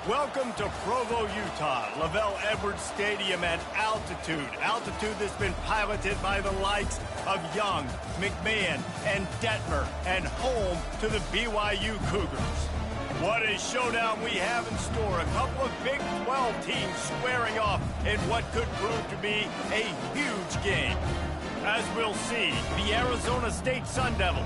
Welcome to Provo, Utah, Lavelle Edwards Stadium at altitude. Altitude that's been piloted by the likes of Young, McMahon, and Detmer, and home to the BYU Cougars. What a showdown we have in store. A couple of Big 12 teams squaring off in what could prove to be a huge game. As we'll see, the Arizona State Sun Devils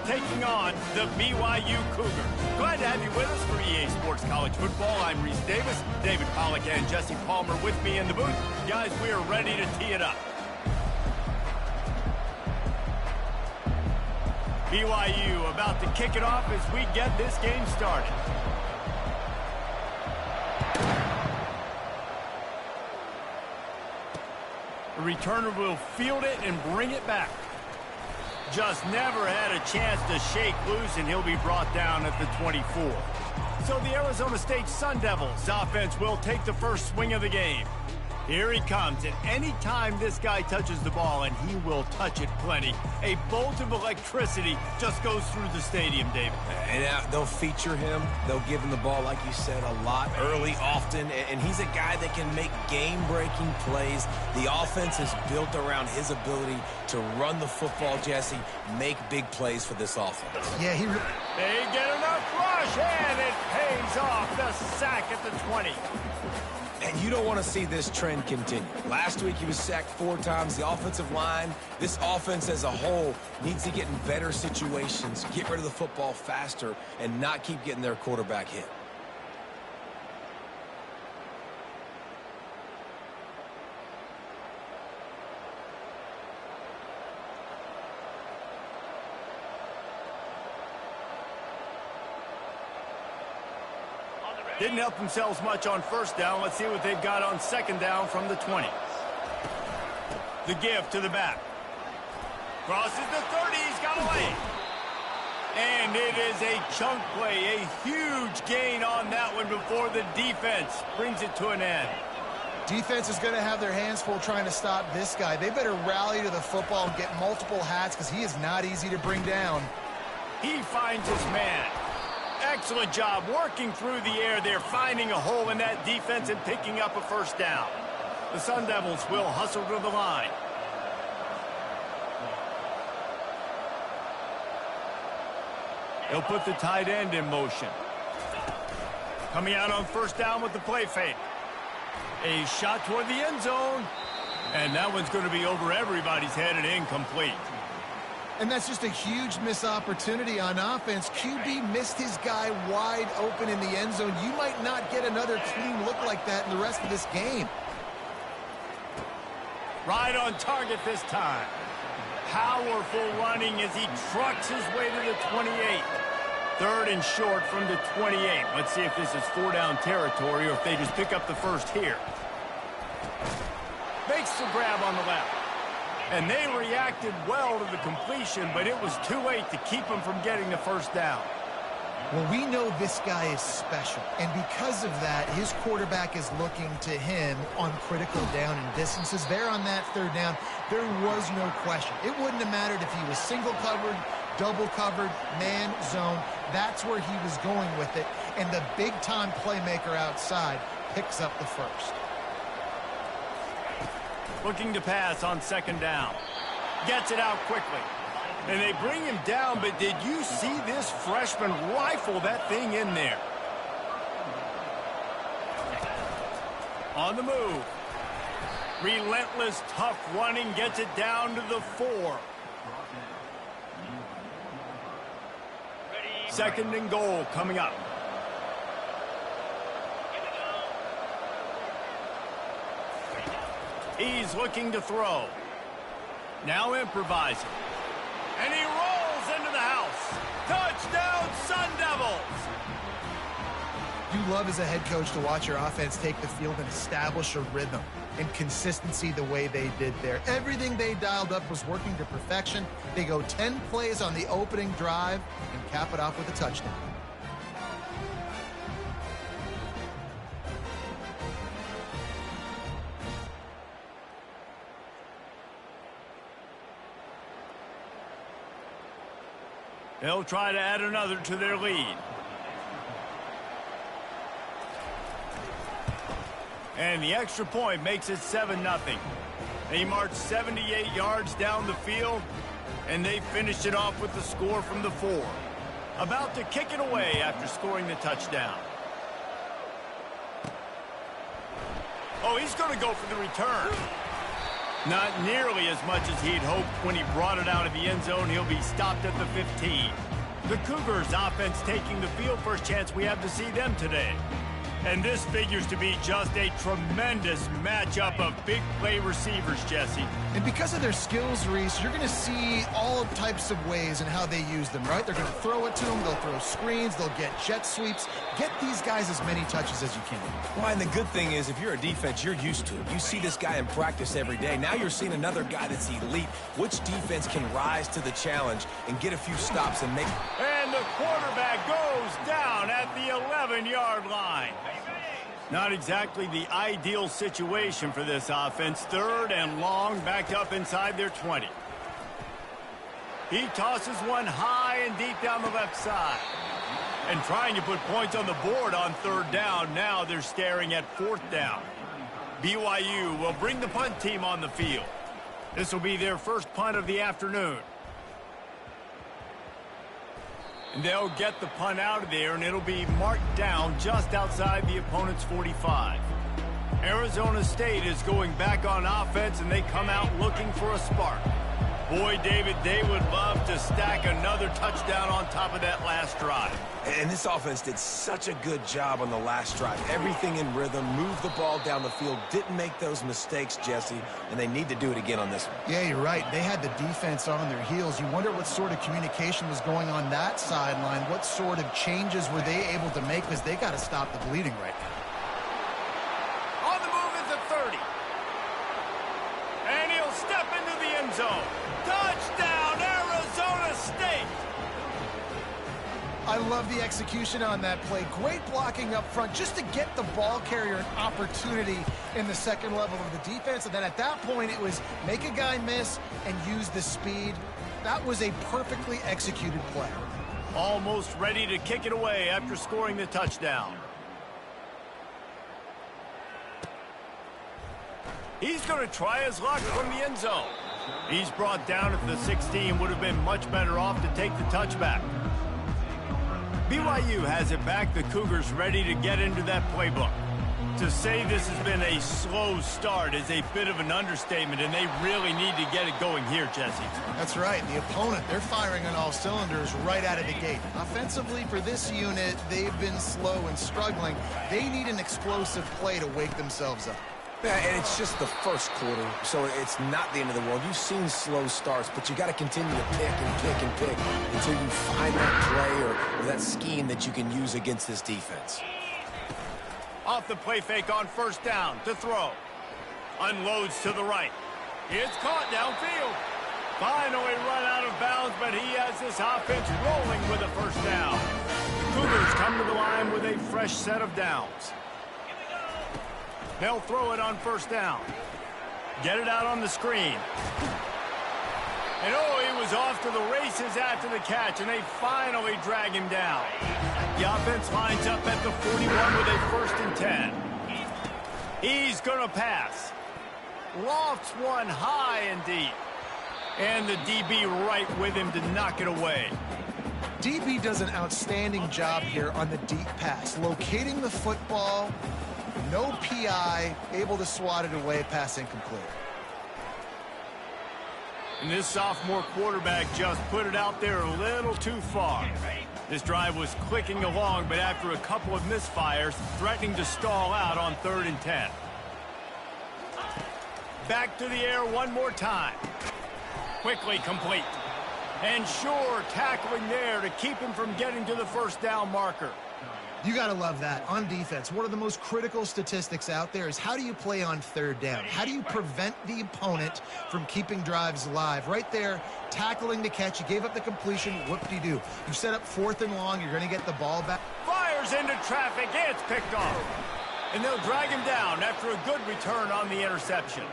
taking on the BYU Cougars. Glad to have you with us for EA Sports College Football. I'm Reese Davis, David Pollack and Jesse Palmer with me in the booth. Guys, we are ready to tee it up. BYU about to kick it off as we get this game started. The returner will field it and bring it back. Just never had a chance to shake loose, and he'll be brought down at the 24. So the Arizona State Sun Devils offense will take the first swing of the game. Here he comes, and any time this guy touches the ball, and he will touch it plenty, a bolt of electricity just goes through the stadium, David. And they'll feature him. They'll give him the ball, like you said, a lot, early, often, and he's a guy that can make game-breaking plays. The offense is built around his ability to run the football, Jesse, make big plays for this offense. Yeah, they get enough rush, and it pays off. The sack at the 20. And you don't want to see this trend continue. Last week, he was sacked 4 times. The offensive line, this offense as a whole, needs to get in better situations, get rid of the football faster, and not keep getting their quarterback hit. Didn't help themselves much on first down. Let's see what they've got on second down from the 20. The give to the back. Crosses the 30. He's got away. And it is a chunk play. A huge gain on that one before the defense brings it to an end. Defense is going to have their hands full trying to stop this guy. They better rally to the football and get multiple hats because he is not easy to bring down. He finds his man. Excellent job working through the air there, finding a hole in that defense and picking up a first down. The Sun Devils will hustle to the line. They'll put the tight end in motion. Coming out on first down with the play fake. A shot toward the end zone. And that one's going to be over everybody's head and incomplete. And that's just a huge missed opportunity on offense. QB missed his guy wide open in the end zone. You might not get another clean look like that in the rest of this game. Right on target this time. Powerful running as he trucks his way to the 28. Third and short from the 28. Let's see if this is 4-down territory or if they just pick up the first here. Makes the grab on the left. And they reacted well to the completion, but it was too late to keep them from getting the first down. Well, we know this guy is special, and because of that, his quarterback is looking to him on critical down and distances. There on that third down, there was no question. It wouldn't have mattered if he was single covered, double covered, man, zone. That's where he was going with it, and the big-time playmaker outside picks up the first. Looking to pass on second down. Gets it out quickly. And they bring him down, but did you see this freshman rifle that thing in there? On the move. Relentless, tough running, gets it down to the 4. Second and goal coming up. He's looking to throw. Now improvising. And he rolls into the house. Touchdown, Sun Devils! You love as a head coach to watch your offense take the field and establish a rhythm and consistency the way they did there. Everything they dialed up was working to perfection. They go 10 plays on the opening drive and cap it off with a touchdown. They'll try to add another to their lead. And the extra point makes it 7-0. They marched 78 yards down the field, and they finished it off with the score from the 4. About to kick it away after scoring the touchdown. Oh, he's going to go for the return. Not nearly as much as he'd hoped when he brought it out of the end zone. He'll be stopped at the 15. The Cougars offense taking the field, first chance we have to see them today. And this figures to be just a tremendous matchup of big play receivers, Jesse. And because of their skills, Reese, you're going to see all types of ways in how they use them, right? They're going to throw it to them, they'll throw screens, they'll get jet sweeps. Get these guys as many touches as you can. Well, and the good thing is, if you're a defense, you're used to it. You see this guy in practice every day. Now you're seeing another guy that's elite. Which defense can rise to the challenge and get a few stops and make... And the quarterback goes down at the 11-yard line. Not exactly the ideal situation for this offense. 3rd and long, backed up inside their 20. He tosses one high and deep down the left side. And trying to put points on the board on 3rd down. Now they're staring at 4th down. BYU will bring the punt team on the field. This will be their first punt of the afternoon. And they'll get the punt out of there, and it'll be marked down just outside the opponent's 45. Arizona State is going back on offense, and they come out looking for a spark. Boy, David, they would love to stack another touchdown on top of that last drive. And this offense did such a good job on the last drive. Everything in rhythm, moved the ball down the field, didn't make those mistakes, Jesse, and they need to do it again on this one. Yeah, you're right. They had the defense on their heels. You wonder what sort of communication was going on that sideline. What sort of changes were they able to make, because they got to stop the bleeding right now. On the move is the 30. And he'll step into the end zone. Touchdown, Arizona State! I love the execution on that play. Great blocking up front just to get the ball carrier an opportunity in the second level of the defense. And then at that point, it was make a guy miss and use the speed. That was a perfectly executed play. Almost ready to kick it away after scoring the touchdown. He's going to try his luck from the end zone. He's brought down at the 16. Would have been much better off to take the touchback. BYU has it back. The Cougars ready to get into that playbook. To say this has been a slow start is a bit of an understatement, and they really need to get it going here, Jesse. That's right. The opponent, they're firing on all cylinders right out of the gate. Offensively, for this unit, they've been slow and struggling. They need an explosive play to wake themselves up. Yeah, and it's just the first quarter, so it's not the end of the world. You've seen slow starts, but you got to continue to pick and pick and pick until you find that play or that scheme that you can use against this defense. Off the play fake on 1st down to throw. Unloads to the right. It's caught downfield. Finally run out of bounds, but he has this offense rolling with a 1st down. Cougars come to the line with a fresh set of downs. They'll throw it on 1st down. Get it out on the screen. And oh, he was off to the races after the catch, and they finally drag him down. The offense lines up at the 41 with a 1st and 10. He's going to pass. Lofts one high and deep. And the DB right with him to knock it away. DB does an outstanding job here on the deep pass. Locating the football, no PI, able to swat it away, pass incomplete. And this sophomore quarterback just put it out there a little too far. This drive was clicking along, but after a couple of misfires, threatening to stall out on 3rd and 10. Back to the air one more time. Quickly complete. And sure, tackling there to keep him from getting to the 1st down marker. You got to love that. On defense, one of the most critical statistics out there is how do you play on 3rd down? How do you prevent the opponent from keeping drives alive? Right there, tackling the catch. You gave up the completion. Whoop-de-doo. You set up 4th and long. You're going to get the ball back. Fires into traffic. It's picked off. And they'll drag him down after a good return on the interception.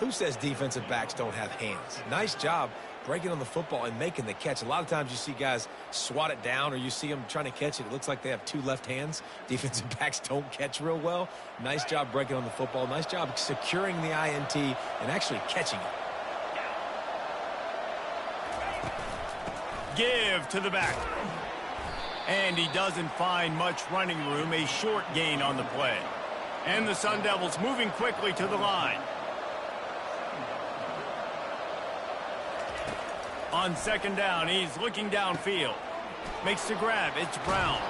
Who says defensive backs don't have hands? Nice job, breaking on the football and making the catch. A lot of times you see guys swat it down or you see them trying to catch it. It looks like they have two left hands. Defensive backs don't catch real well. Nice job breaking on the football. Nice job securing the INT and actually catching it. Give to the back. And he doesn't find much running room. A short gain on the play. And the Sun Devils moving quickly to the line. On second down, he's looking downfield. Makes the grab. It's Brown.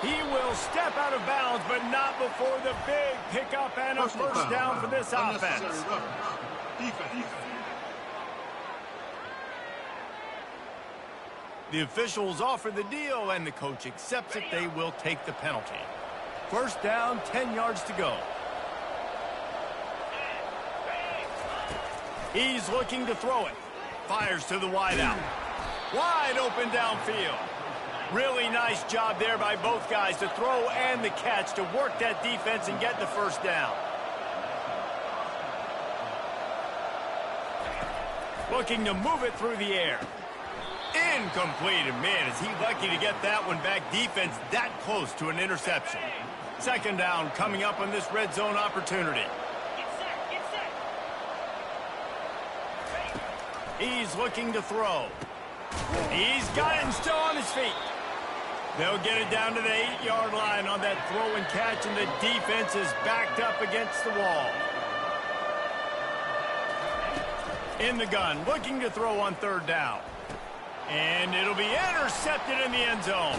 He will step out of bounds, but not before the big pickup and a first down for this offense. The officials offer the deal, and the coach accepts it. They will take the penalty. First down, 10 yards to go. He's looking to throw it. Fires to the wideout. Wide open downfield. Really nice job there by both guys to throw and the catch to work that defense and get the first down. Looking to move it through the air. Incomplete, and man, is he lucky to get that one back. Defense that close to an interception. Second down coming up on this red zone opportunity. He's looking to throw. He's got it and still on his feet. They'll get it down to the 8-yard line on that throw and catch, and the defense is backed up against the wall. In the gun, looking to throw on third down. And it'll be intercepted in the end zone.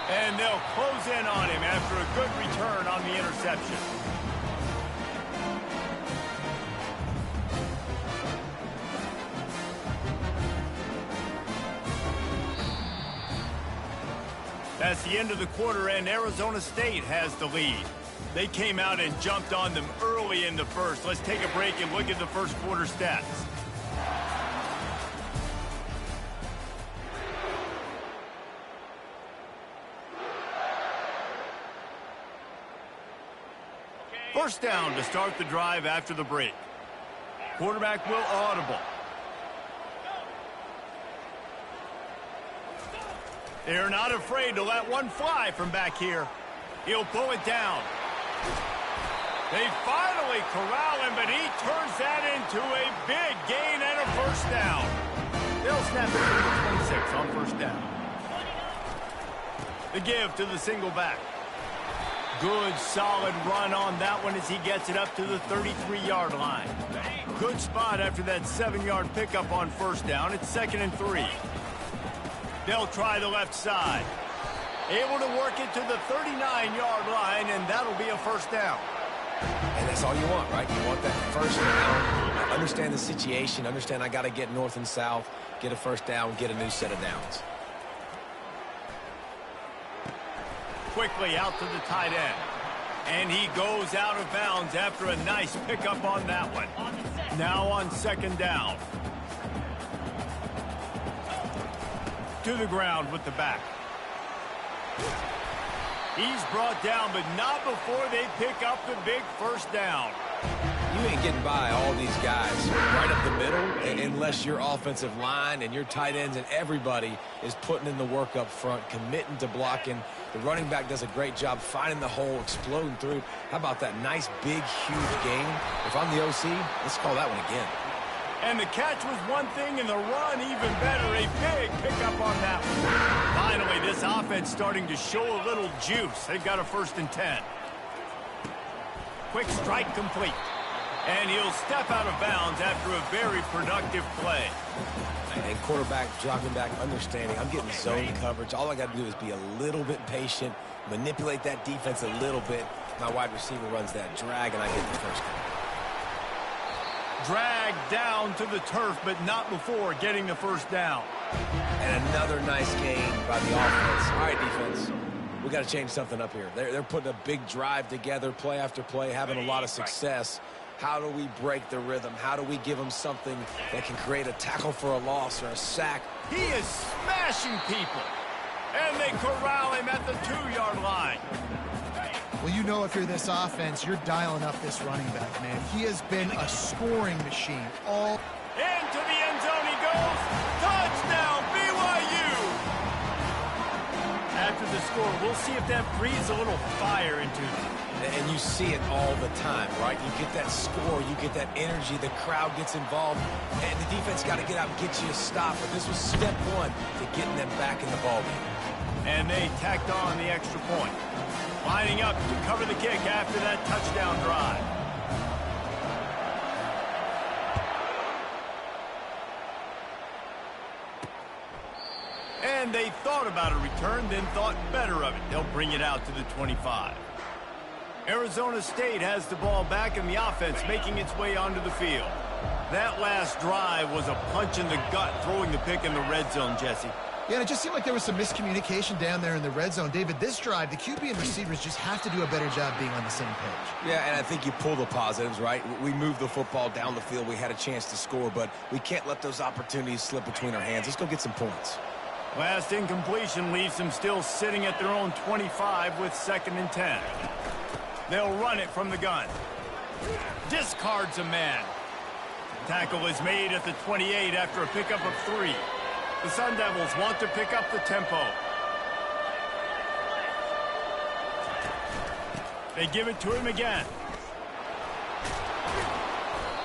And they'll close in on him after a good return on the interception. That's the end of the quarter, and Arizona State has the lead. They came out and jumped on them early in the first. Let's take a break and look at the first quarter stats. First down to start the drive after the break. Quarterback will audible. They're not afraid to let one fly from back here. He'll pull it down. They finally corral him, but he turns that into a big gain and a first down. They'll snap it to the 26 on first down. The give to the single back. Good, solid run on that one as he gets it up to the 33-yard line. Good spot after that 7-yard pickup on first down. It's 2nd and 3. They'll try the left side. Able to work it to the 39-yard line, and that'll be a first down. And that's all you want, right? You want that first down. Understand the situation. Understand I got to get north and south, get a first down, get a new set of downs. Quickly out to the tight end. And he goes out of bounds after a nice pickup on that one. Now on second down. To the ground with the back. He's brought down, but not before they pick up the big first down. You ain't getting by all these guys right up the middle unless your offensive line and your tight ends and everybody is putting in the work up front, committing to blocking. The running back does a great job finding the hole, exploding through. How about that nice, big, huge gain? If I'm the OC, let's call that one again. And the catch was one thing, and the run even better. A big pickup on that one. Finally, this offense starting to show a little juice. They've got a 1st and 10. Quick strike complete. And he'll step out of bounds after a very productive play. And quarterback, dropping back, understanding. I'm getting zone coverage. All I got to do is be a little bit patient, manipulate that defense a little bit. My wide receiver runs that drag, and I get the first down. Dragged down to the turf, but not before getting the first down. And another nice gain by the offense. All right, defense. We got to change something up here. They're putting a big drive together, play after play, having a lot of success. How do we break the rhythm? How do we give them something that can create a tackle for a loss or a sack? He is smashing people. And they corral him at the 2-yard line. Well, you know if you're this offense, you're dialing up this running back, man. He has been a scoring machine all... Into the end zone he goes. the score. We'll see if that breathes a little fire into them. And you see it all the time, right? You get that score, you get that energy, the crowd gets involved, and the defense got to get out and get you a stop. But this was step one to getting them back in the ballgame. And they tacked on the extra point. Lining up to cover the kick after that touchdown drive. And they thought about a return, then thought better of it. They'll bring it out to the 25. Arizona State has the ball back, and the offense making its way onto the field. That last drive was a punch in the gut, throwing the pick in the red zone, Jesse. Yeah, and it just seemed like there was some miscommunication down there in the red zone. David, this drive, the QB and receivers just have to do a better job being on the same page. Yeah, and I think you pull the positives, right? We moved the football down the field. We had a chance to score, but we can't let those opportunities slip between our hands. Let's go get some points. Last incompletion leaves them still sitting at their own 25 with 2nd and 10. They'll run it from the gun. Discards a man. Tackle is made at the 28 after a pickup of 3. The Sun Devils want to pick up the tempo. They give it to him again.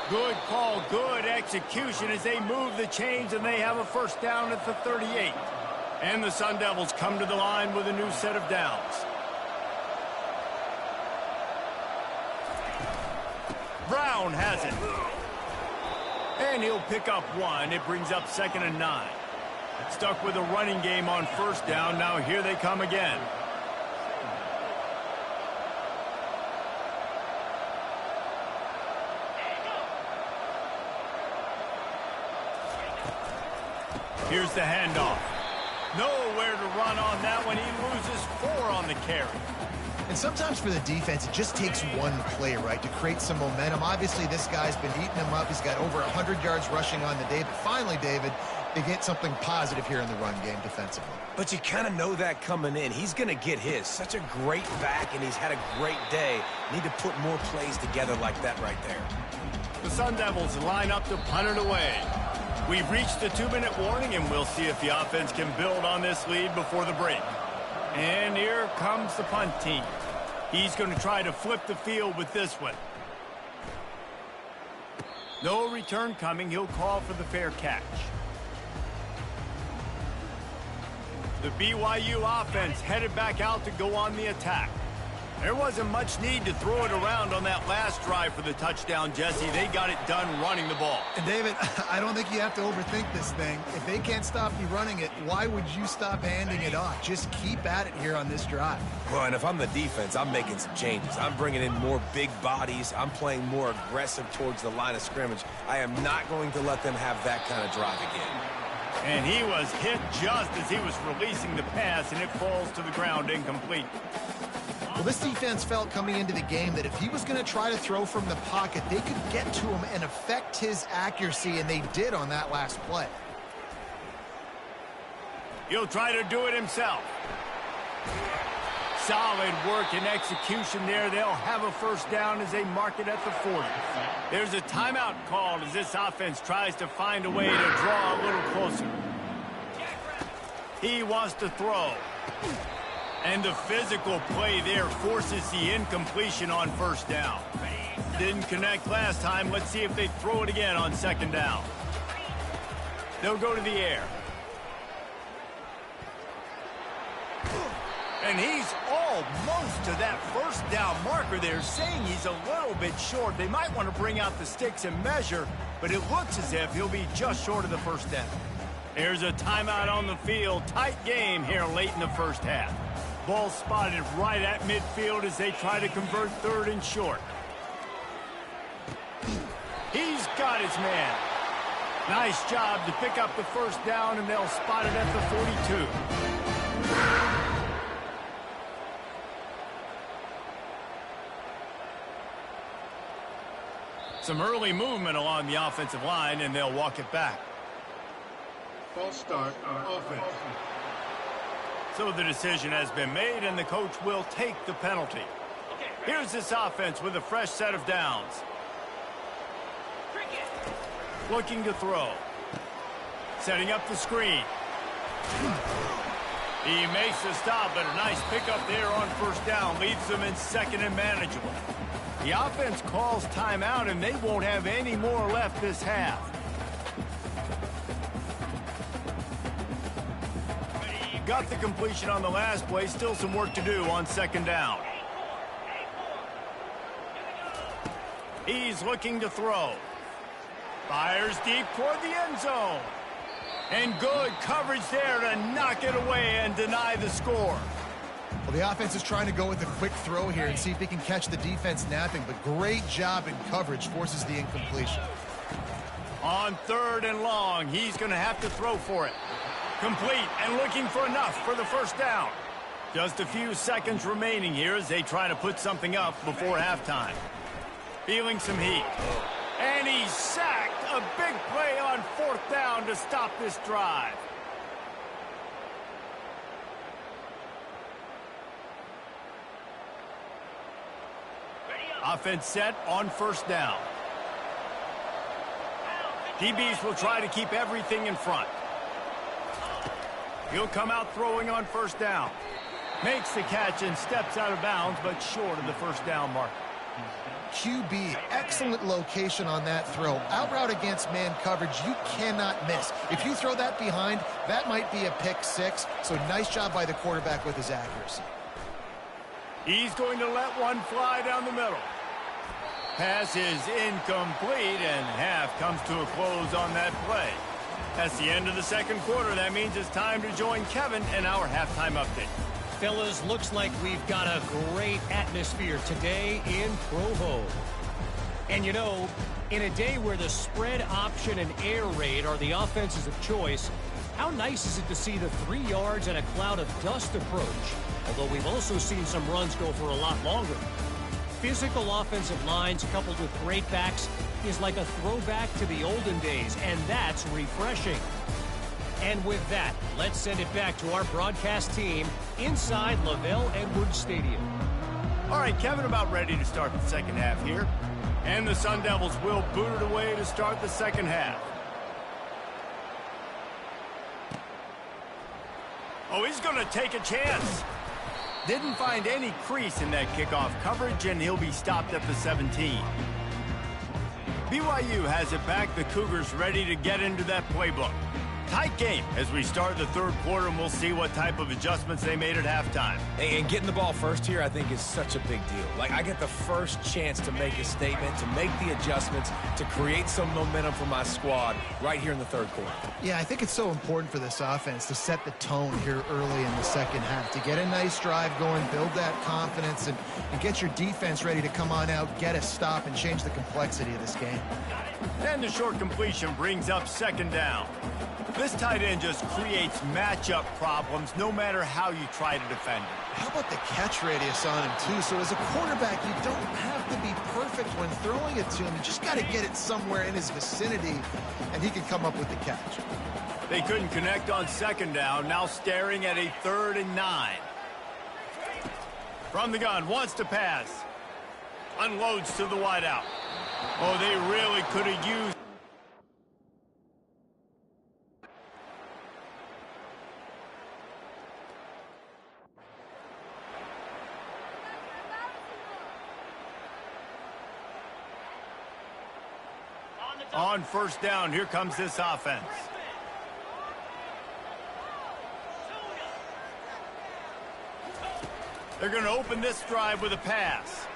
Good call, good execution as they move the chains, and they have a first down at the 38. And the Sun Devils come to the line with a new set of downs. Brown has it. And he'll pick up 1. It brings up 2nd and 9. Stuck with a running game on first down. Now here they come again. Here's the handoff. Nowhere to run on that one. He loses 4 on the carry. And sometimes for the defense, it just takes one play, right, to create some momentum. Obviously, this guy's been eating him up. He's got over 100 yards rushing on the day. But finally, David, they get something positive here in the run game defensively. But you kind of know that coming in. He's going to get his. Such a great back, and he's had a great day. Need to put more plays together like that right there. The Sun Devils line up to punt it away. We've reached the 2-minute warning, and we'll see if the offense can build on this lead before the break. And here comes the punt team. He's going to try to flip the field with this one. No return coming. He'll call for the fair catch. The BYU offense headed back out to go on the attack. There wasn't much need to throw it around on that last drive for the touchdown, Jesse. They got it done running the ball. And David, I don't think you have to overthink this thing. If they can't stop you running it, why would you stop handing it off? Just keep at it here on this drive. Well, and if I'm the defense, I'm making some changes. I'm bringing in more big bodies. I'm playing more aggressive towards the line of scrimmage. I am not going to let them have that kind of drive again. And he was hit just as he was releasing the pass, and it falls to the ground incomplete. Well, this defense felt coming into the game that if he was going to try to throw from the pocket, they could get to him and affect his accuracy, and they did on that last play. He'll try to do it himself. Solid work and execution there. They'll have a first down as they mark it at the 40. There's a timeout called as this offense tries to find a way to draw a little closer. He wants to throw. And the physical play there forces the incompletion on first down. Didn't connect last time. Let's see if they throw it again on 2nd down. They'll go to the air. And he's almost to that first down marker there, saying he's a little bit short. They might want to bring out the sticks and measure, but it looks as if he'll be just short of the first down. There's a timeout on the field. Tight game here late in the first half. Ball spotted right at midfield as they try to convert 3rd and short. He's got his man. Nice job to pick up the first down, and they'll spot it at the 42. Some early movement along the offensive line, and they'll walk it back. False start on offense. So the decision has been made, and the coach will take the penalty. Here's this offense with a fresh set of downs. Looking to throw. Setting up the screen. He makes the stop, but a nice pickup there on first down. Leaves them in second and manageable. The offense calls timeout, and they won't have any more left this half. Got the completion on the last play. Still some work to do on second down. He's looking to throw. Fires deep toward the end zone. And good coverage there to knock it away and deny the score. Well, the offense is trying to go with a quick throw here and see if he can catch the defense napping, but great job in coverage forces the incompletion. On third and long, he's going to have to throw for it. Complete and looking for enough for the first down. Just a few seconds remaining here as they try to put something up before halftime. Feeling some heat. And he's sacked. A big play on fourth down to stop this drive. Offense set on first down. DBs will try to keep everything in front. He'll come out throwing on first down. Makes the catch and steps out of bounds, but short of the first down mark. QB, excellent location on that throw. Out route against man coverage, you cannot miss. If you throw that behind, that might be a pick six. So nice job by the quarterback with his accuracy. He's going to let one fly down the middle. Pass is incomplete, and half comes to a close on that play. That's the end of the second quarter. That means it's time to join Kevin in our halftime update. Fellas, looks like we've got a great atmosphere today in Provo. And you know, in a day where the spread option and air raid are the offenses of choice, how nice is it to see the 3 yards and a cloud of dust approach? Although we've also seen some runs go for a lot longer. Physical offensive lines coupled with great backs is like a throwback to the olden days, and that's refreshing. And with that, let's send it back to our broadcast team inside LaVell Edwards Stadium. All right, Kevin, about ready to start the second half here. And the Sun Devils will boot it away to start the second half. Oh, he's going to take a chance. Didn't find any crease in that kickoff coverage, and he'll be stopped at the 17. BYU has it back. The Cougars ready to get into that playbook. Tight game as we start the third quarter, and we'll see what type of adjustments they made at halftime. And getting the ball first here, I think, is such a big deal. Like, I get the first chance to make a statement, to make the adjustments, to create some momentum for my squad right here in the third quarter. Yeah, I think it's so important for this offense to set the tone here early in the second half, to get a nice drive going, build that confidence, and get your defense ready to come on out, get a stop, and change the complexity of this game. And the short completion brings up second down. This tight end just creates matchup problems no matter how you try to defend it. How about the catch radius on him, too? So as a quarterback, you don't have to be perfect when throwing it to him. You just got to get it somewhere in his vicinity, and he can come up with the catch. They couldn't connect on second down, now staring at a 3rd and 9. From the gun, wants to pass. Unloads to the wideout. Oh, they really could have used. On first down, here comes this offense. They're going to open this drive with a pass.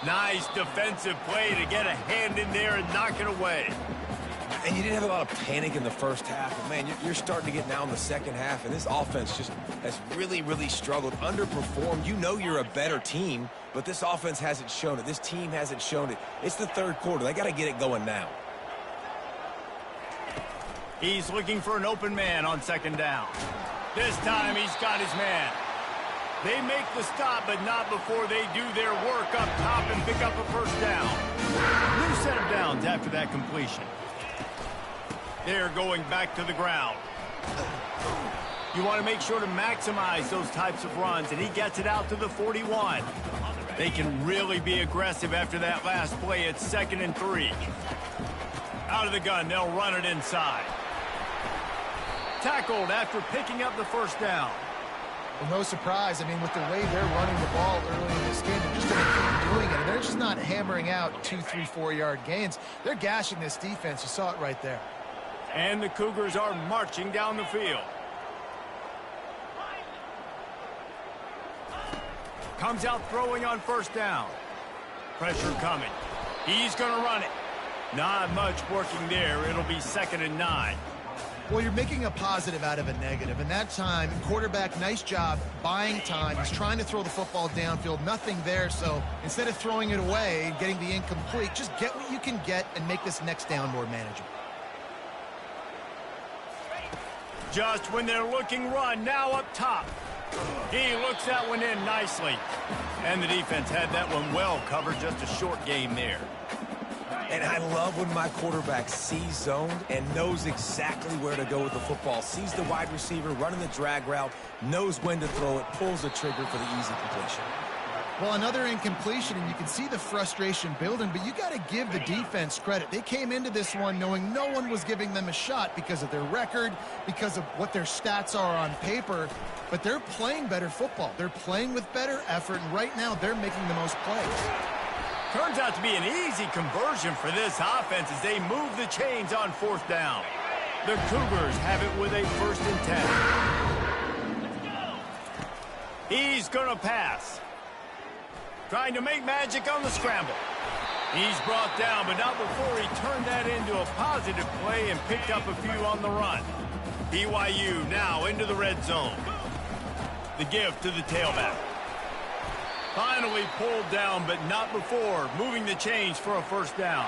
Nice defensive play to get a hand in there and knock it away. And you didn't have a lot of panic in the first half, but man, you're starting to get now in the second half, and this offense just has really, really struggled, underperformed. You know you're a better team, but this offense hasn't shown it. This team hasn't shown it. It's the third quarter. They got to get it going now. He's looking for an open man on second down. This time he's got his man. They make the stop, but not before they do their work up top and pick up a first down. New set of downs after that completion. They're going back to the ground. You want to make sure to maximize those types of runs, and he gets it out to the 41. They can really be aggressive after that last play. It's 2nd and 3. Out of the gun, they'll run it inside. Tackled after picking up the first down. Well, no surprise. I mean, with the way they're running the ball early in this game, they're just going to keep doing it. And they're just not hammering out 2, 3, 4-yard gains. They're gashing this defense. You saw it right there. And the Cougars are marching down the field. Comes out throwing on first down. Pressure coming. He's going to run it. Not much working there. It'll be 2nd and 9. Well, you're making a positive out of a negative. And that time, quarterback, nice job buying time. He's trying to throw the football downfield. Nothing there. So instead of throwing it away and getting the incomplete, just get what you can get and make this next down more manageable. Just when they're looking run, now up top. He looks that one in nicely. And the defense had that one well covered, just a short game there. And I love when my quarterback sees zoned and knows exactly where to go with the football. Sees the wide receiver running the drag route, knows when to throw it, pulls the trigger for the easy completion. Well, another incompletion, and you can see the frustration building, but you got to give the defense credit. They came into this one knowing no one was giving them a shot because of their record, because of what their stats are on paper, but they're playing better football. They're playing with better effort, and right now they're making the most plays. Turns out to be an easy conversion for this offense as they move the chains on 4th down. The Cougars have it with a 1st and 10. He's going to pass. Trying to make magic on the scramble. He's brought down, but not before he turned that into a positive play and picked up a few on the run. BYU now into the red zone. The give to the tailback. Finally pulled down, but not before moving the chains for a 1st down.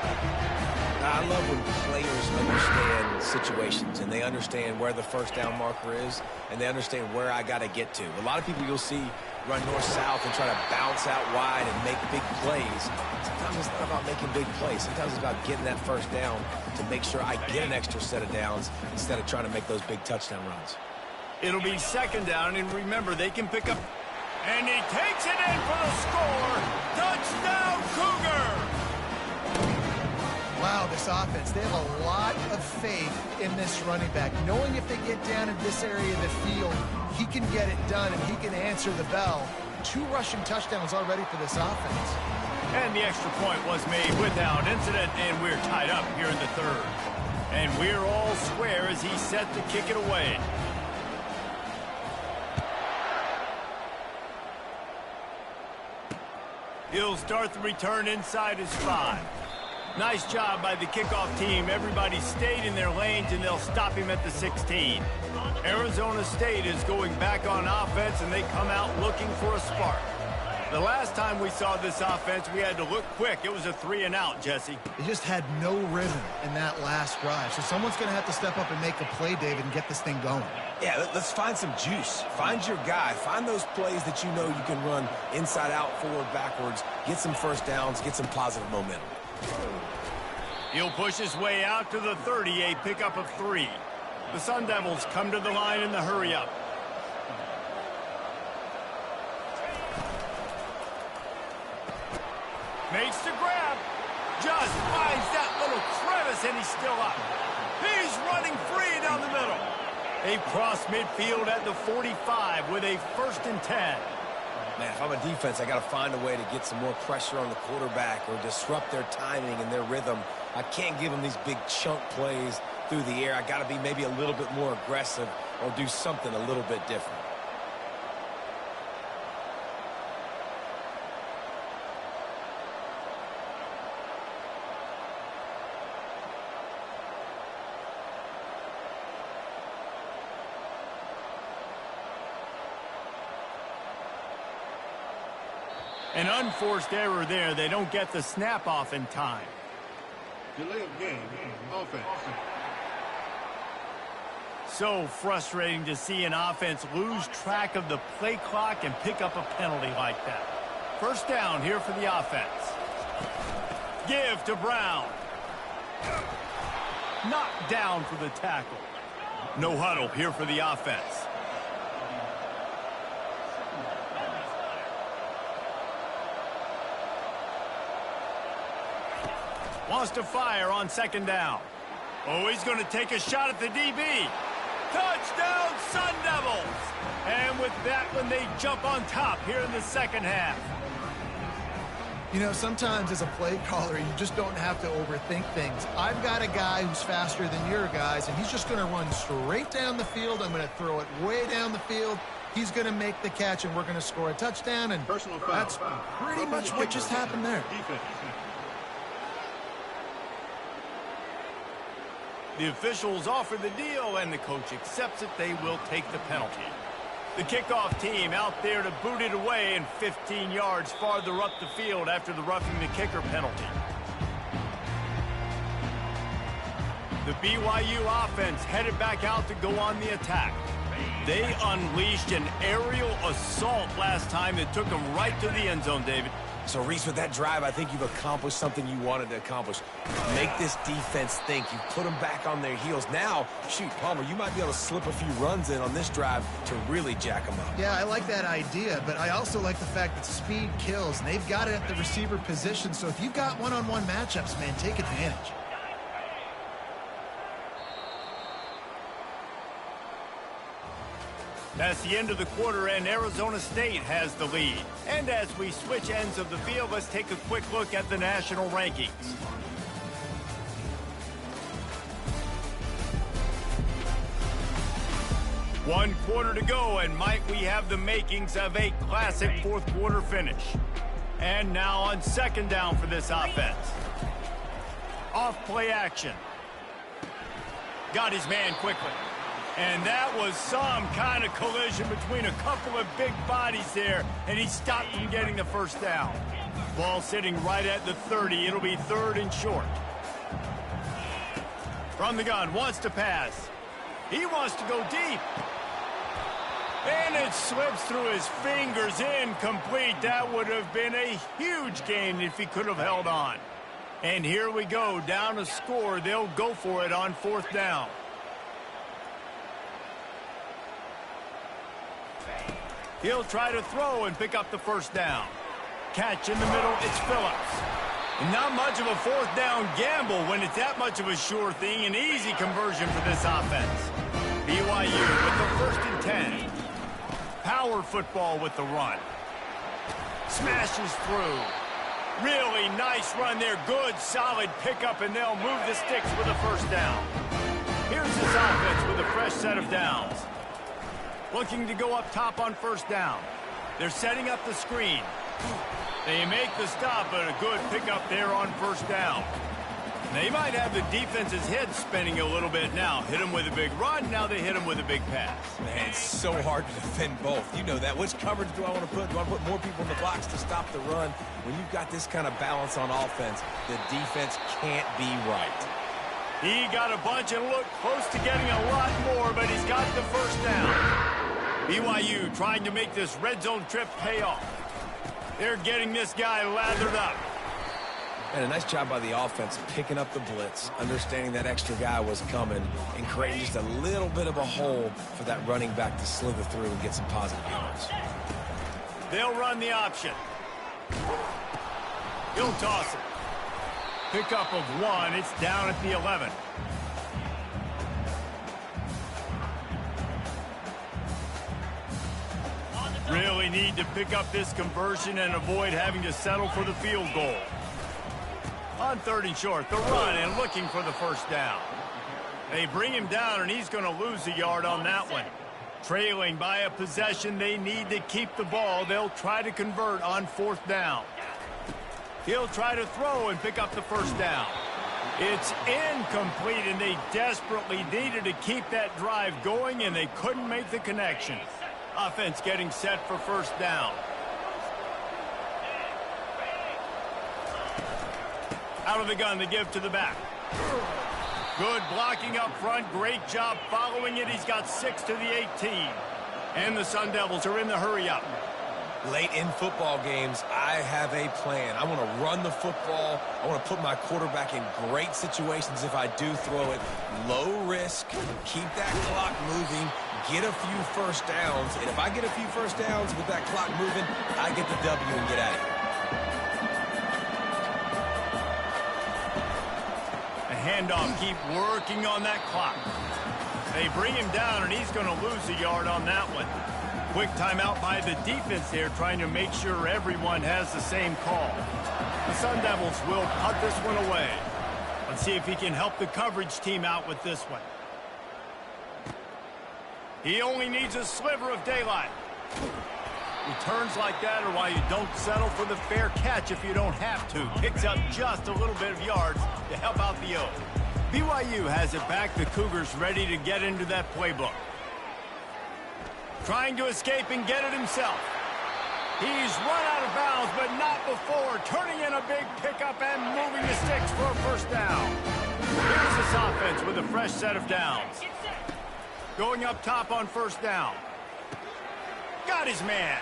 I love when players understand situations and they understand where the 1st down marker is and they understand where I got to get to. A lot of people you'll see run north-south and try to bounce out wide and make big plays. Sometimes it's not about making big plays. Sometimes it's about getting that 1st down to make sure I get an extra set of downs instead of trying to make those big touchdown runs. It'll be 2nd down, and remember, they can pick up. And he takes it in for the score. Touchdown, Cougar! Wow, this offense, they have a lot of faith in this running back. Knowing if they get down in this area of the field, he can get it done and he can answer the bell. 2 rushing touchdowns already for this offense. And the extra point was made without incident, and we're tied up here in the 3rd. And we're all square as he's set to kick it away. He'll start the return inside his 5. Nice job by the kickoff team. Everybody stayed in their lanes, and they'll stop him at the 16. Arizona State is going back on offense, and they come out looking for a spark. The last time we saw this offense, we had to look quick. It was a 3-and-out, Jesse. They just had no rhythm in that last drive. So someone's going to have to step up and make a play, David, and get this thing going. Yeah, let's find some juice. Find your guy. Find those plays that you know you can run inside out, forward, backwards, get some 1st downs, get some positive momentum. He'll push his way out to the 30, a pickup of 3. The Sun Devils come to the line in the hurry-up. Makes the grab. Just finds that little crevice, and he's still up. He's running free down the middle. They cross midfield at the 45 with a 1st and 10. Man, if I'm a defense, I got to find a way to get some more pressure on the quarterback or disrupt their timing and their rhythm. I can't give them these big chunk plays through the air. I got to be maybe a little bit more aggressive or do something a little bit different. An unforced error there. They don't get the snap off in time. Delay of game, offense. So frustrating to see an offense lose track of the play clock and pick up a penalty like that. 1st down here for the offense. Give to Brown. Knocked down for the tackle. No huddle here for the offense. Wants to fire on 2nd down. Oh, he's going to take a shot at the DB. Touchdown, Sun Devils! And with that one, they jump on top here in the second half. You know, sometimes as a play caller, you just don't have to overthink things. I've got a guy who's faster than your guys, and he's just going to run straight down the field. I'm going to throw it way down the field. He's going to make the catch, and we're going to score a touchdown. And that's pretty much what just happened there. The officials offer the deal, and the coach accepts it. They will take the penalty. The kickoff team out there to boot it away and 15 yards farther up the field after the roughing the kicker penalty. The BYU offense headed back out to go on the attack. They unleashed an aerial assault last time that took them right to the end zone, David. So, Reese, with that drive, I think you've accomplished something you wanted to accomplish. Make this defense think. You put them back on their heels. Now, shoot, Palmer, you might be able to slip a few runs in on this drive to really jack them up. Yeah, I like that idea, but I also like the fact that speed kills, and they've got it at the receiver position. So if you've got one-on-one matchups, man, take advantage. That's the end of the quarter, and Arizona State has the lead. And as we switch ends of the field, let's take a quick look at the national rankings. One quarter to go, and might we have the makings of a classic fourth quarter finish. And now on second down for this offense. Off play action. Got his man quickly. And that was some kind of collision between a couple of big bodies there, and he stopped from getting the first down. Ball sitting right at the 30. It'll be third and short. From the gun, wants to pass. He wants to go deep. And it slips through his fingers, incomplete. That would have been a huge gain if he could have held on. And here we go, down a score. They'll go for it on fourth down. He'll try to throw and pick up the first down. Catch in the middle, it's Phillips. Not much of a fourth down gamble when it's that much of a sure thing. An easy conversion for this offense. BYU with the first and 10. Power football with the run. Smashes through. Really nice run there. Good, solid pickup, and they'll move the sticks with a first down. Here's this offense with a fresh set of downs. Looking to go up top on first down. They're setting up the screen. They make the stop, but a good pickup there on first down. They might have the defense's head spinning a little bit now. Hit them with a big run, now they hit them with a big pass. Man, it's so hard to defend both. You know that. Which coverage do I want to put? Do I put more people in the box to stop the run? When you've got this kind of balance on offense, the defense can't be right. He got a bunch and looked close to getting a lot more, but he's got the first down. BYU trying to make this red zone trip pay off. They're getting this guy lathered up. And a nice job by the offense picking up the blitz, understanding that extra guy was coming, and creating just a little bit of a hole for that running back to slither through and get some positive yards. They'll run the option. He'll toss it. Pickup of one. It's down at the 11. Really need to pick up this conversion and avoid having to settle for the field goal. On third and short, the run and looking for the first down. They bring him down, and he's going to lose a yard on that one. Trailing by a possession, they need to keep the ball. They'll try to convert on fourth down. He'll try to throw and pick up the first down. It's incomplete, and they desperately needed to keep that drive going, and they couldn't make the connection. Offense getting set for first down. Out of the gun to give to the back. Good blocking up front. Great job following it. He's got 6 to the 18. And the Sun Devils are in the hurry up. Late in football games, I have a plan. I want to run the football. I want to put my quarterback in great situations if I do throw it. Low risk, keep that clock moving, get a few first downs. And if I get a few first downs with that clock moving, I get the W and get out of here. A handoff, keep working on that clock. They bring him down, and he's going to lose a yard on that one. Quick timeout by the defense there, trying to make sure everyone has the same call. The Sun Devils will punt this one away. Let's see if he can help the coverage team out with this one. He only needs a sliver of daylight. Returns like that are why you don't settle for the fair catch if you don't have to. Picks up just a little bit of yards to help out the O. BYU has it back. The Cougars ready to get into that playbook. Trying to escape and get it himself. He's run out of bounds, but not before. Turning in a big pickup and moving the sticks for a first down. Here's this offense with a fresh set of downs. Going up top on first down. Got his man.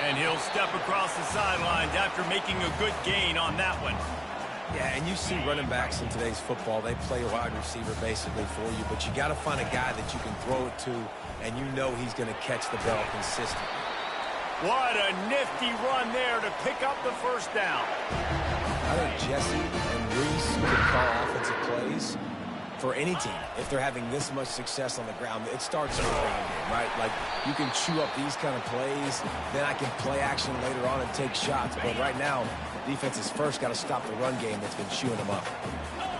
And he'll step across the sidelines after making a good gain on that one. Yeah, and you see running backs in today's football, they play wide receiver basically for you, but you got to find a guy that you can throw it to, and you know he's going to catch the ball consistently. What a nifty run there to pick up the first down. I think Jesse and Reese could call offensive plays for any team. If they're having this much success on the ground, it starts in the running game, right? Like, you can chew up these kind of plays, then I can play action later on and take shots. But right now, defense has first got to stop the run game that's been chewing them up.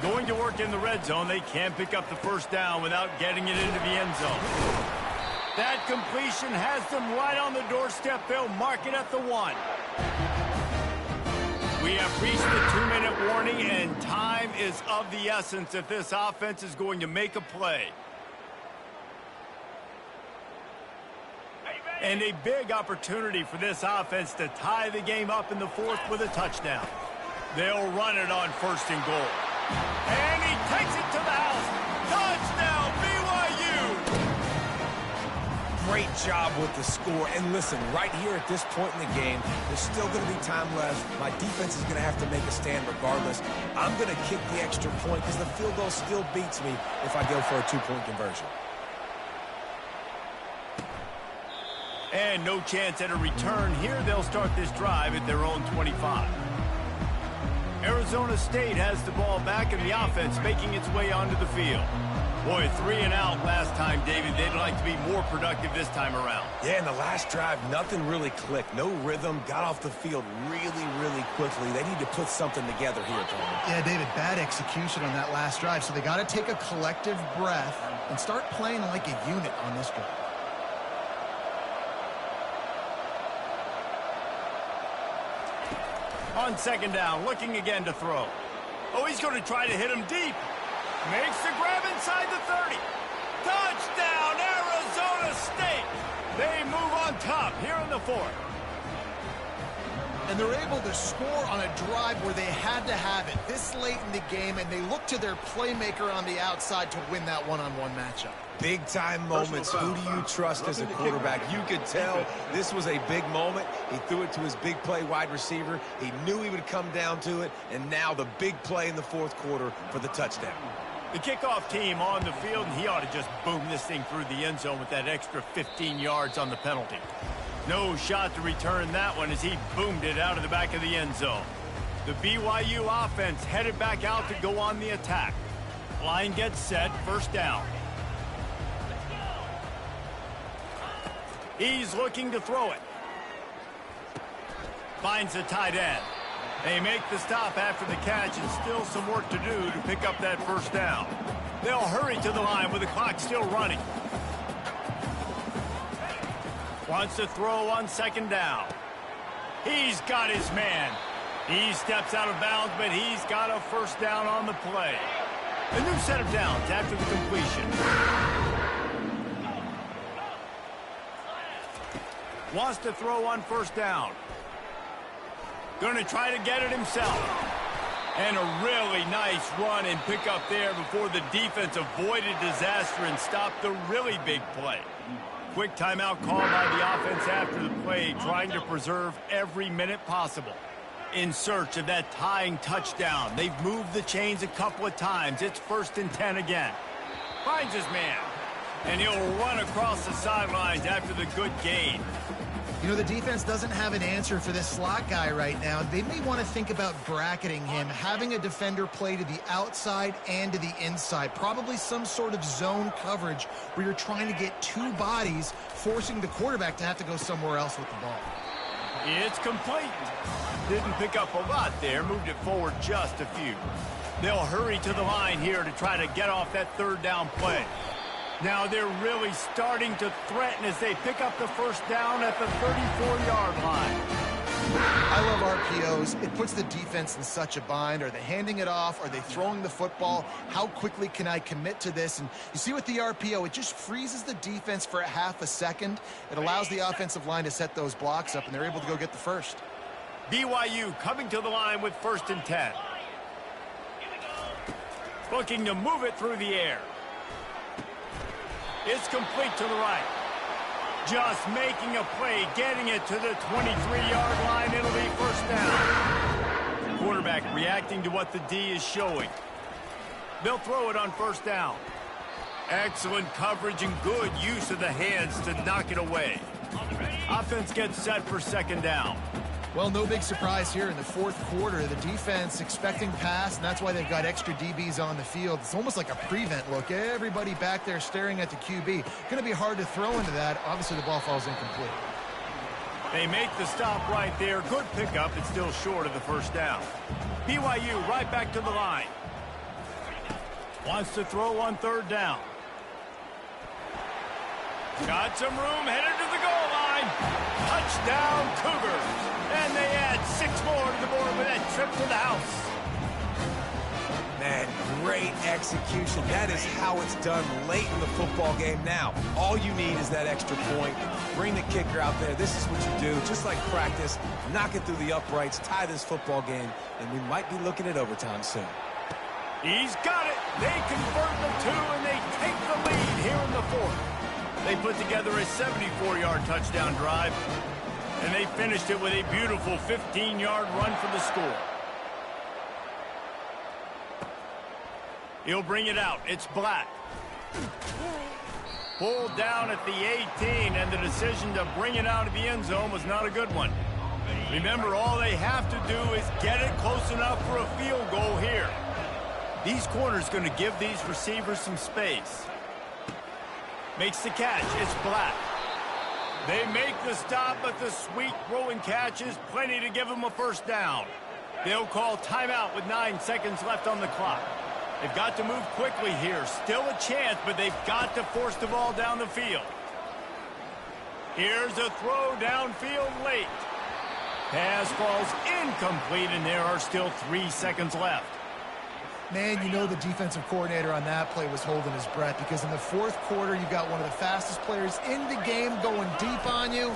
Going to work in the red zone, they can't pick up the first down without getting it into the end zone. That completion has them right on the doorstep. They'll mark it at the 1. We have reached the 2-minute warning, and time is of the essence if this offense is going to make a play. And a big opportunity for this offense to tie the game up in the fourth with a touchdown. They'll run it on first and goal. And he takes it to the house. Touchdown, BYU! Great job with the score. And listen, right here at this point in the game, there's still going to be time left. My defense is going to have to make a stand regardless. I'm going to kick the extra point because the field goal still beats me if I go for a 2-point conversion. And no chance at a return here. They'll start this drive at their own 25. Arizona State has the ball back, and the offense making its way onto the field. Boy, 3 and out last time, David. They'd like to be more productive this time around. Yeah, in the last drive, nothing really clicked. No rhythm, got off the field really, really quickly. They need to put something together here, Tony. Yeah, David, bad execution on that last drive, so they got to take a collective breath and start playing like a unit on this drive. On second down, looking again to throw. Oh, he's going to try to hit him deep. Makes the grab inside the 30. Touchdown, Arizona State. They move on top here in the fourth. And they're able to score on a drive where they had to have it this late in the game, and they look to their playmaker on the outside to win that one-on-one matchup. Big-time moments. Who do you trust as a quarterback? You could tell this was a big moment. He threw it to his big play wide receiver. He knew he would come down to it, and now the big play in the fourth quarter for the touchdown. The kickoff team on the field, and he ought to just boom this thing through the end zone with that extra 15 yards on the penalty. No shot to return that one as he boomed it out of the back of the end zone. The BYU offense headed back out to go on the attack. Line gets set, first down. He's looking to throw it. Finds the tight end. They make the stop after the catch, and still some work to do to pick up that first down. They'll hurry to the line with the clock still running. Wants to throw on second down. He's got his man. He steps out of bounds, but he's got a first down on the play. A new set of downs after the completion. Wants to throw on first down. Going to try to get it himself. And a really nice run and pick up there before the defense avoided disaster and stopped the really big play. Quick timeout call by the offense after the play, trying to preserve every minute possible. In search of that tying touchdown. They've moved the chains a couple of times. It's 1st and 10 again. Finds his man. And he'll run across the sidelines after the good gain. You know, the defense doesn't have an answer for this slot guy right now. They may want to think about bracketing him, having a defender play to the outside and to the inside. Probably some sort of zone coverage where you're trying to get two bodies, forcing the quarterback to have to go somewhere else with the ball. It's complete. Didn't pick up a lot there, moved it forward just a few. They'll hurry to the line here to try to get off that third down play. Now they're really starting to threaten as they pick up the first down at the 34-yard line. I love RPOs. It puts the defense in such a bind. Are they handing it off? Are they throwing the football? How quickly can I commit to this? And you see with the RPO, it just freezes the defense for a half a second. It allows the offensive line to set those blocks up, and they're able to go get the first. BYU coming to the line with 1st and 10. Looking to move it through the air. It's complete to the right. Just making a play, getting it to the 23-yard line. It'll be first down. Quarterback reacting to what the D is showing. They'll throw it on first down. Excellent coverage and good use of the hands to knock it away. Offense gets set for 2nd down. Well, no big surprise here in the 4th quarter. The defense expecting pass, and that's why they've got extra DBs on the field. It's almost like a prevent look. Everybody back there staring at the QB. Going to be hard to throw into that. Obviously, the ball falls incomplete. They make the stop right there. Good pickup. It's still short of the first down. BYU right back to the line. Wants to throw on 3rd down. Got some room, headed to the goal line. Touchdown, Cougars. And they add 6 more to the board with that trip to the house. Man, great execution. That is how it's done late in the football game. Now, all you need is that extra point. Bring the kicker out there. This is what you do. Just like practice, knock it through the uprights, tie this football game, and we might be looking at overtime soon. He's got it. They convert the 2, and they take the lead here in the 4th. They put together a 74-yard touchdown drive. And they finished it with a beautiful 15-yard run for the score. He'll bring it out. It's Black. Pulled down at the 18, and the decision to bring it out of the end zone was not a good one. Remember, all they have to do is get it close enough for a field goal here. These corners going to give these receivers some space. Makes the catch. It's Black. They make the stop, but the sweet throwing catch is plenty to give them a first down. They'll call timeout with 9 seconds left on the clock. They've got to move quickly here. Still a chance, but they've got to force the ball down the field. Here's a throw downfield late. Pass falls incomplete, and there are still 3 seconds left. Man, you know the defensive coordinator on that play was holding his breath because in the 4th quarter, you've got one of the fastest players in the game going deep on you,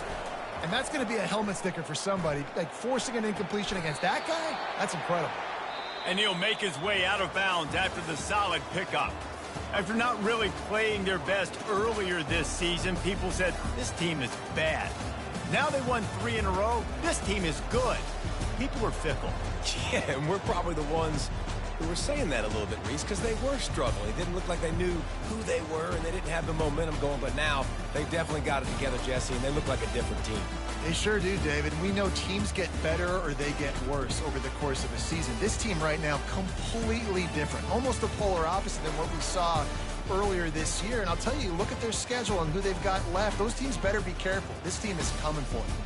and that's going to be a helmet sticker for somebody. Like, forcing an incompletion against that guy, that's incredible. And he'll make his way out of bounds after the solid pickup. After not really playing their best earlier this season, people said, this team is bad. Now they won 3 in a row. This team is good. People are fickle. Yeah, and we're probably the ones who were saying that a little bit, Reese, because they were struggling. It didn't look like they knew who they were, and they didn't have the momentum going. But now they definitely got it together, Jesse, and they look like a different team. They sure do, David. We know teams get better or they get worse over the course of a season. This team right now, completely different. Almost the polar opposite than what we saw earlier this year. And I'll tell you, look at their schedule and who they've got left. Those teams better be careful. This team is coming for them.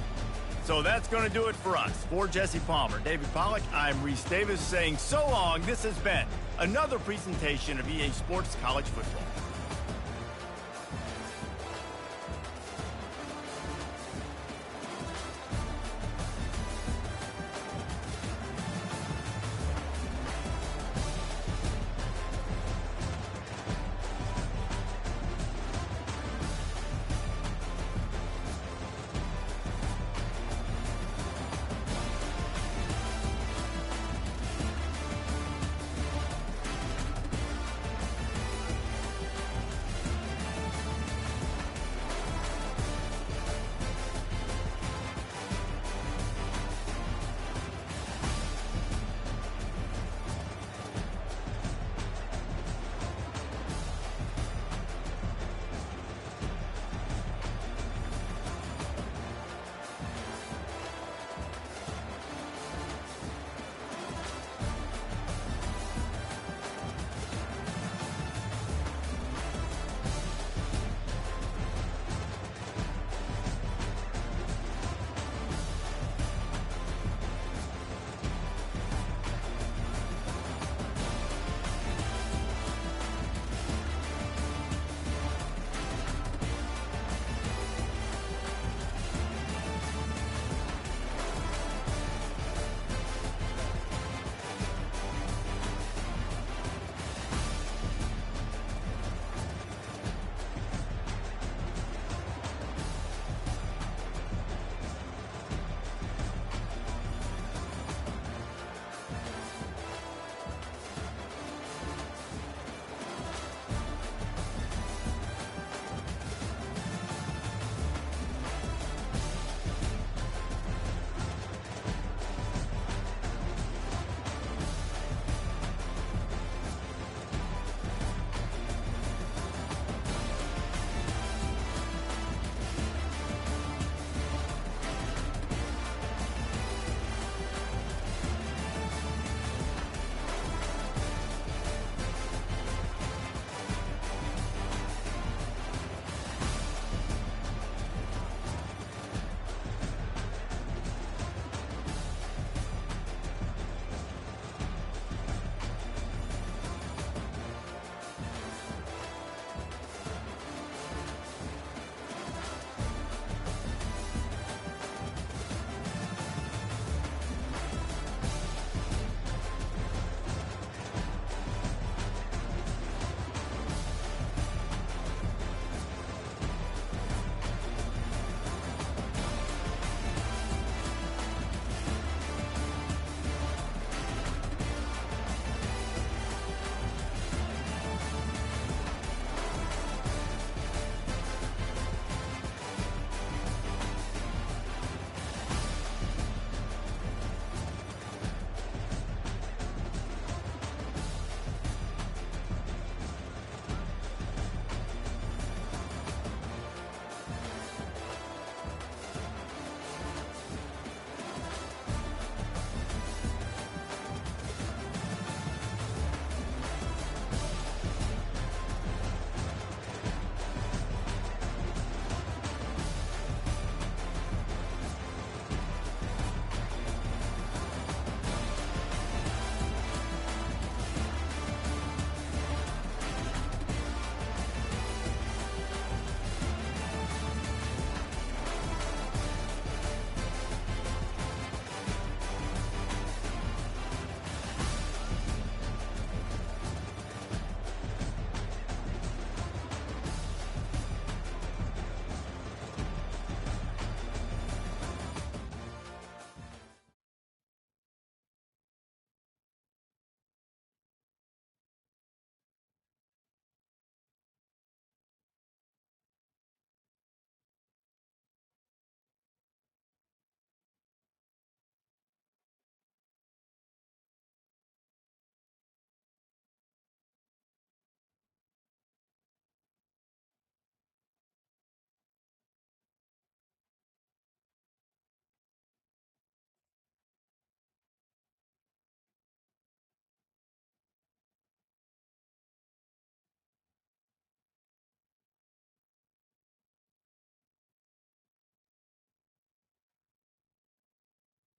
So that's going to do it for us. For Jesse Palmer, David Pollack, I'm Reese Davis saying so long. This has been another presentation of EA Sports College Football.